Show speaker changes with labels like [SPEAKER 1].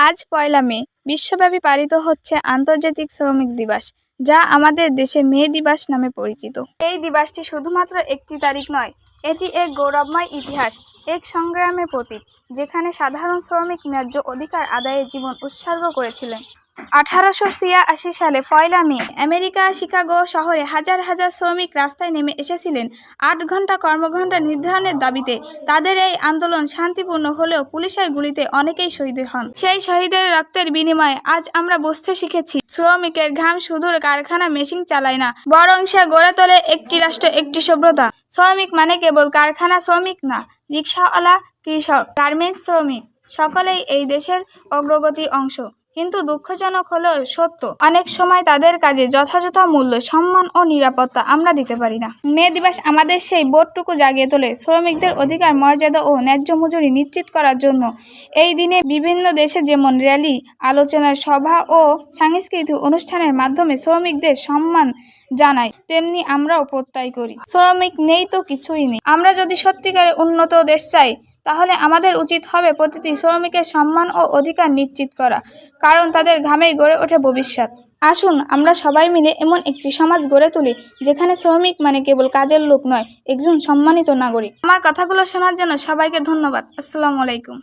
[SPEAKER 1] আজ ১লা মে বিশ্বব্যাপী পালিত হচ্ছে আন্তর্জাতিক শ্রমিক দিবস, যা আমাদের দেশে মে দিবস নামে পরিচিত। এই দিবসটি শুধুমাত্র একটি তারিখ নয়, এটি এক গৌরবময় ইতিহাস, এক সংগ্রামের প্রতীক, যেখানে সাধারণ শ্রমিক ন্যায্য অধিকার আদায়ে জীবন উৎসর্গ করেছিলেন। ১৮৮৬ সালে ১লা মে আমেরিকার শিকাগো শহরে হাজার হাজার শ্রমিক রাস্তায় নেমে এসেছিলেন ৮ ঘন্টা কর্মঘণ্টা নির্ধারণের দাবিতে। তাদের এই আন্দোলন শান্তিপূর্ণ হলেও পুলিশের গুলিতে অনেকেই শহীদ হন। সেই শহীদের রক্তের বিনিময়ে আজ আমরা বুঝতে শিখেছি, শ্রমিকের ঘাম শুধু কারখানা মেশিন চালায় না, বরং সে গড়ে তোলে একটি রাষ্ট্র, একটি সভ্যতা। শ্রমিক মানে কেবল কারখানা শ্রমিক না, রিকশাওয়ালা, কৃষক, গার্মেন্টস শ্রমিক সকলেই এই দেশের অগ্রগতির অংশ। কিন্তু দুঃখজনক হলেও সত্য, অনেক সময় তাদের কাজে যথাযথ মূল্য, সম্মান ও নিরাপত্তা আমরা দিতে পারি না। মে দিবস আমাদের সেই বোধটুকু জাগিয়ে তোলে, শ্রমিকদের অধিকার, মর্যাদা ও ন্যায্য মজুরি নিশ্চিত করার জন্য। এই দিনে বিভিন্ন দেশে যেমন র্যালি, আলোচনার সভা ও সাংস্কৃতিক অনুষ্ঠানের মাধ্যমে শ্রমিকদের সম্মান জানাই, তেমনি আমরাও প্রত্যয় করি, শ্রমিক নেই তো কিছুই নেই। আমরা যদি সত্যিকারে উন্নত দেশ চাই, তাহলে আমাদের উচিত হবে প্রতিটি শ্রমিকের সম্মান ও অধিকার নিশ্চিত করা, কারণ তাদের ঘামেই গড়ে ওঠে ভবিষ্যৎ। আসুন আমরা সবাই মিলে এমন একটি সমাজ গড়ে তুলি, যেখানে শ্রমিক মানে কেবল কাজের লোক নয়, একজন সম্মানিত নাগরিক। আমার কথাগুলো শোনার জন্য সবাইকে ধন্যবাদ। আসসালামু আলাইকুম।